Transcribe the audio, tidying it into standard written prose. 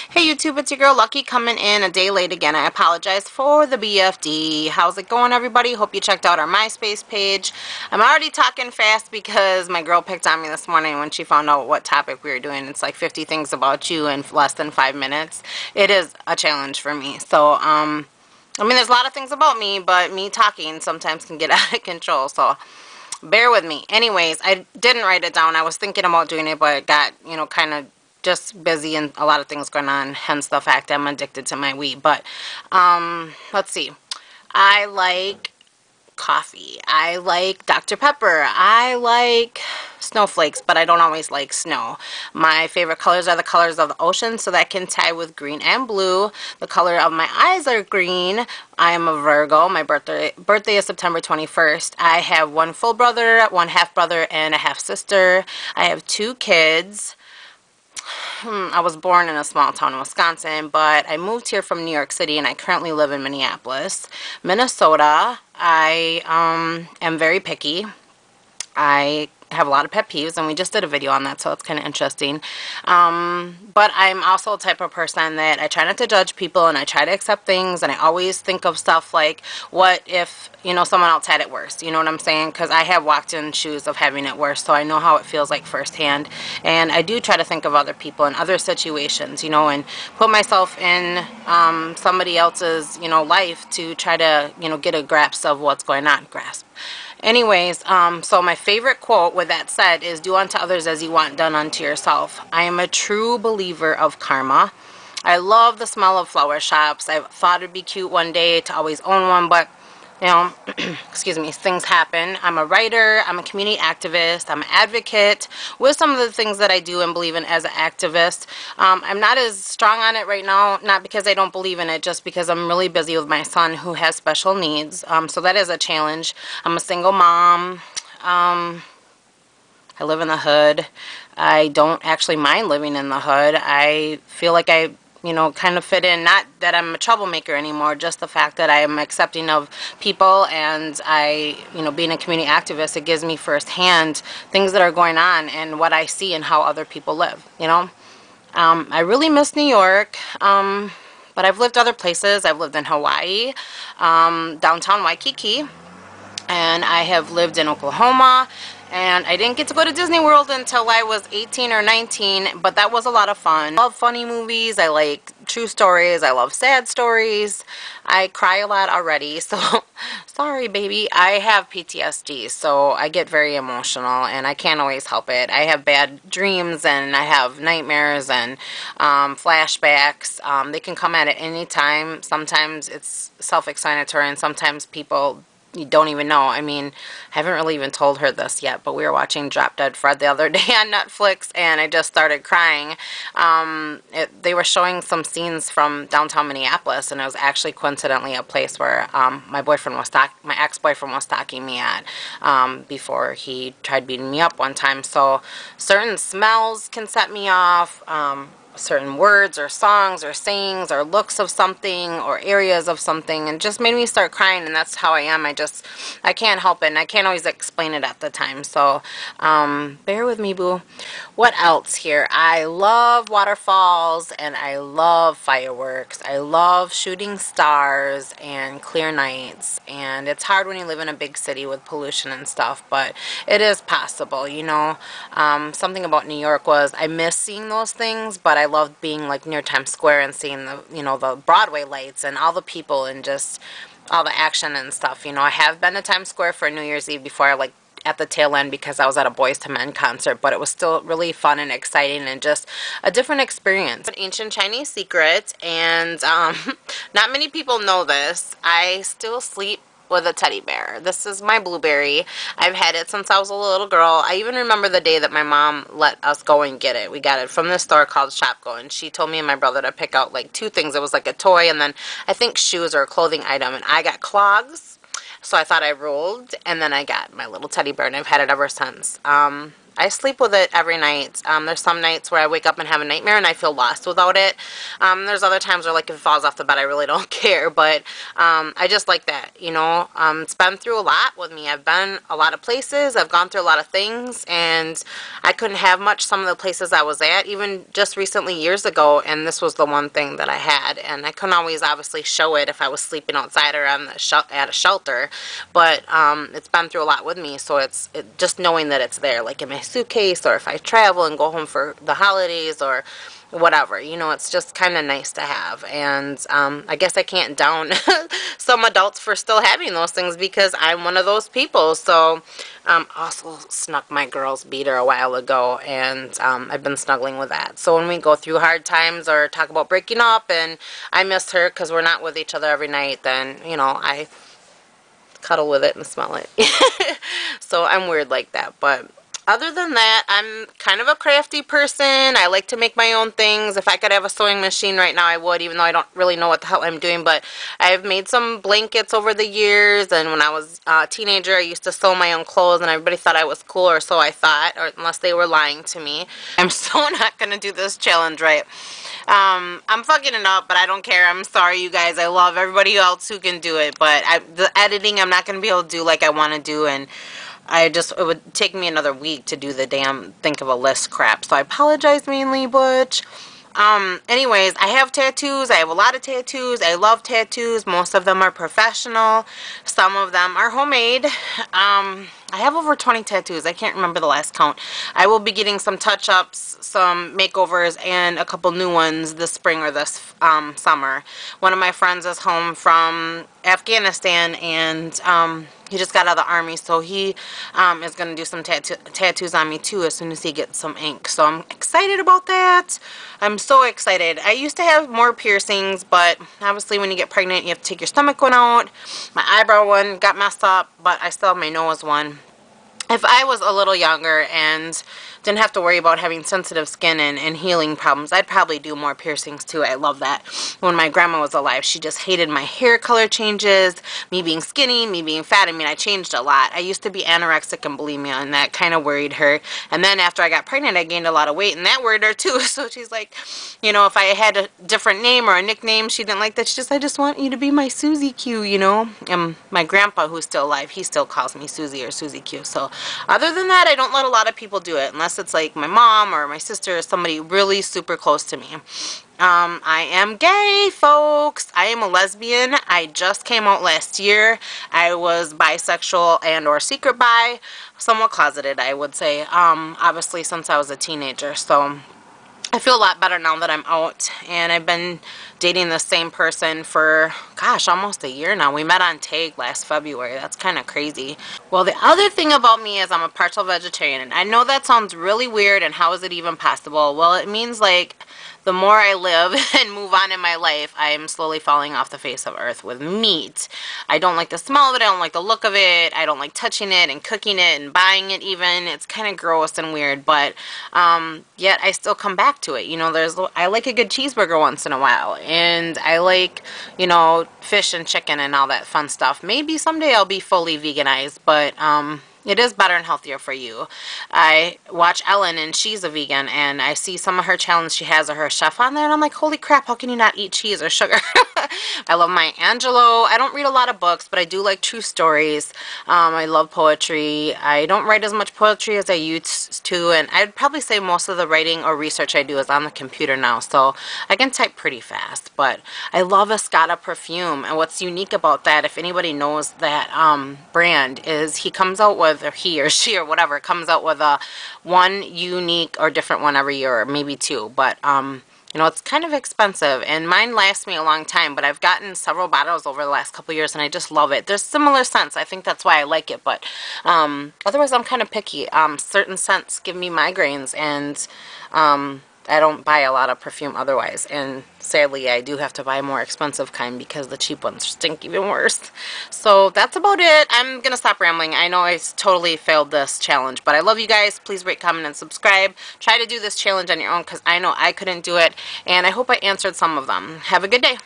Hey YouTube, it's your girl Lucky coming in a day late again. I apologize for the BFD. How's it going, everybody? Hope you checked out our MySpace page. I'm already talking fast because my girl picked on me this morning when she found out what topic we were doing. It's like 50 things about you in less than 5 minutes. It is a challenge for me. So, I mean, there's a lot of things about me, but me talking sometimes can get out of control. So, bear with me. Anyways, I didn't write it down. I was thinking about doing it, but it got, kind of just busy and a lot of things going on, hence the fact I'm addicted to my weed. But let's see. I like coffee. I like Dr. Pepper. I like snowflakes, but I don't always like snow. My favorite colors are the colors of the ocean, so that can tie with green and blue. The color of my eyes are green. I am a Virgo. My birthday is September 21st. I have one full brother, one half brother, and a half sister. I have 2 kids. I was born in a small town in Wisconsin, but I moved here from New York City, and I currently live in Minneapolis. Minnesota, I am very picky. I have a lot of pet peeves, and we just did a video on that, so it's kind of interesting. But I'm also a type of person that I try not to judge people, and I try to accept things, and I always think of stuff like, what if, someone else had it worse? You know what I'm saying? Because I have walked in shoes of having it worse, so I know how it feels like firsthand. And I do try to think of other people in other situations, and put myself in somebody else's, life to try to, get a grasp of what's going on. Anyways, so my favorite quote with that said is, do unto others as you want done unto yourself. I am a true believer of karma. I love the smell of flower shops. I thought it'd be cute one day to always own one, but excuse me, things happen. I'm a writer, I'm a community activist, I'm an advocate with some of the things that I do and believe in as an activist. I'm not as strong on it right now, not because I don't believe in it, just because I'm really busy with my son who has special needs. So that is a challenge. I'm a single mom. I live in the hood. I don't actually mind living in the hood. I feel like I kind of fit in. Not that I'm a troublemaker anymore, just the fact that I am accepting of people, and I, being a community activist, it gives me firsthand things that are going on and what I see and how other people live, I really miss New York, but I've lived other places. I've lived in Hawaii, downtown Waikiki, and I have lived in Oklahoma. And I didn't get to go to Disney World until I was 18 or 19, but that was a lot of fun. I love funny movies. I like true stories. I love sad stories. I cry a lot already, so sorry, baby. I have PTSD, so I get very emotional, and I can't always help it. I have bad dreams, and I have nightmares and flashbacks. They can come at any time. Sometimes it's self-explanatory, and sometimes people you don't even know. I mean, I haven't really even told her this yet, but we were watching Drop Dead Fred the other day on Netflix, and I just started crying. They were showing some scenes from downtown Minneapolis, and it was actually coincidentally a place where my ex-boyfriend was stalking me at before he tried beating me up one time. So certain smells can set me off. Certain words or songs or sayings or looks of something or areas of something, and just made me start crying, and that's how I am. I can't help it, and I can't always explain it at the time, so bear with me, boo. What else here? I love waterfalls, and I love fireworks. I love shooting stars and clear nights, and it's hard when you live in a big city with pollution and stuff, but it is possible, something about New York was I miss seeing those things, but I loved being like near Times Square and seeing the the Broadway lights and all the people and just all the action and stuff. I have been to Times Square for New Year's Eve before, like at the tail end, because I was at a Boys to Men concert, but it was still really fun and exciting and just a different experience. An ancient Chinese secret, and not many people know this. I still sleep with a teddy bear. This is my Blueberry. I've had it since I was a little girl. I even remember the day that my mom let us go and get it. We got it from this store called Shop Goin. She told me and my brother to pick out like 2 things. It was like a toy and then I think shoes or a clothing item, and I got clogs. So I thought I rolled, and then I got my little teddy bear, and I've had it ever since. I sleep with it every night. There's some nights where I wake up and have a nightmare and I feel lost without it. There's other times where, like, if it falls off the bed, I really don't care, but I just like that, you know. It's been through a lot with me. I've been a lot of places. I've gone through a lot of things, and I couldn't have much some of the places I was at, even just recently years ago, and this was the one thing that I had, and I couldn't always obviously show it if I was sleeping outside or on the at a shelter, but it's been through a lot with me, so it's just knowing that it's there, like in my suitcase, or if I travel and go home for the holidays or whatever, you know, it's just kind of nice to have. And I guess I can't down some adults for still having those things, because I'm one of those people. So also snuck my girl's beater a while ago, and I've been snuggling with that. So when we go through hard times or talk about breaking up and I miss her because we're not with each other every night, then, you know, I cuddle with it and smell it. So I'm weird like that. But other than that, I'm kind of a crafty person. I like to make my own things. If I could have a sewing machine right now, I would, even though I don't really know what the hell I'm doing. But I've made some blankets over the years, and when I was a teenager, I used to sew my own clothes, and everybody thought I was cool, or so I thought, or unless they were lying to me. I'm so not going to do this challenge right. I'm fucking it up, but I don't care. I'm sorry, you guys. I love everybody else who can do it, but the editing, I'm not going to be able to do like I want to do, and it would take me another week to do the damn think of a list crap. So I apologize mainly, Butch. Anyways, I have tattoos. I have a lot of tattoos. I love tattoos. Most of them are professional. Some of them are homemade. I have over 20 tattoos. I can't remember the last count. I will be getting some touch-ups, some makeovers, and a couple new ones this spring or this summer. One of my friends is home from Afghanistan, and he just got out of the army, so he is going to do some tattoos on me too as soon as he gets some ink. So I'm excited about that. I'm so excited. I used to have more piercings, but obviously when you get pregnant, you have to take your stomach one out. My eyebrow one got messed up, but I still have my nose one. If I was a little younger and didn't have to worry about having sensitive skin and healing problems, I'd probably do more piercings too. I love that. When my grandma was alive, she just hated my hair color changes, me being skinny, me being fat. I mean, I changed a lot. I used to be anorexic and bulimia, and that kind of worried her. And then after I got pregnant, I gained a lot of weight, and that worried her too. So she's like, you know, if I had a different name or a nickname, she didn't like that. She just, I just want you to be my Susie Q, you know. And my grandpa, who's still alive, he still calls me Susie or Susie Q. So other than that, I don't let a lot of people do it unless it's like my mom or my sister or somebody really super close to me. I am gay, folks. I am a lesbian. I just came out last year. I was bisexual and or secret bi, somewhat closeted, I would say, obviously since I was a teenager. So I feel a lot better now that I'm out, and I've been dating the same person for, gosh, almost a year now. We met on Tag last February. That's kind of crazy. Well, the other thing about me is I'm a partial vegetarian, and I know that sounds really weird, and how is it even possible? Well, it means like the more I live and move on in my life, I am slowly falling off the face of earth with meat. I don't like the smell of it. I don't like the look of it. I don't like touching it and cooking it and buying it even. It's kind of gross and weird, but yet I still come back to it. You know, I like a good cheeseburger once in a while, and I like, you know, fish and chicken and all that fun stuff. Maybe someday I'll be fully veganized, but it is better and healthier for you. I watch Ellen, and she's a vegan, and I see some of her challenges she has of her chef on there, and I'm like, holy crap, how can you not eat cheese or sugar? I love Maya Angelou. I don't read a lot of books, but I do like true stories. I love poetry. I don't write as much poetry as I used to, and I'd probably say most of the writing or research I do is on the computer now, so I can type pretty fast. But I love Escada perfume, and what's unique about that, if anybody knows that brand, is he comes out with, or he or she or whatever, comes out with a one unique or different one every year, or maybe two, but you know, it's kind of expensive, and mine lasts me a long time, but I've gotten several bottles over the last couple years, and I just love it. There's similar scents. I think that's why I like it, but otherwise I'm kind of picky. Certain scents give me migraines, and I don't buy a lot of perfume otherwise, and sadly I do have to buy a more expensive kind because the cheap ones stink even worse. So that's about it. I'm gonna stop rambling. I know I totally failed this challenge, but I love you guys. Please rate, comment, and subscribe. Try to do this challenge on your own because I know I couldn't do it, and I hope I answered some of them. Have a good day.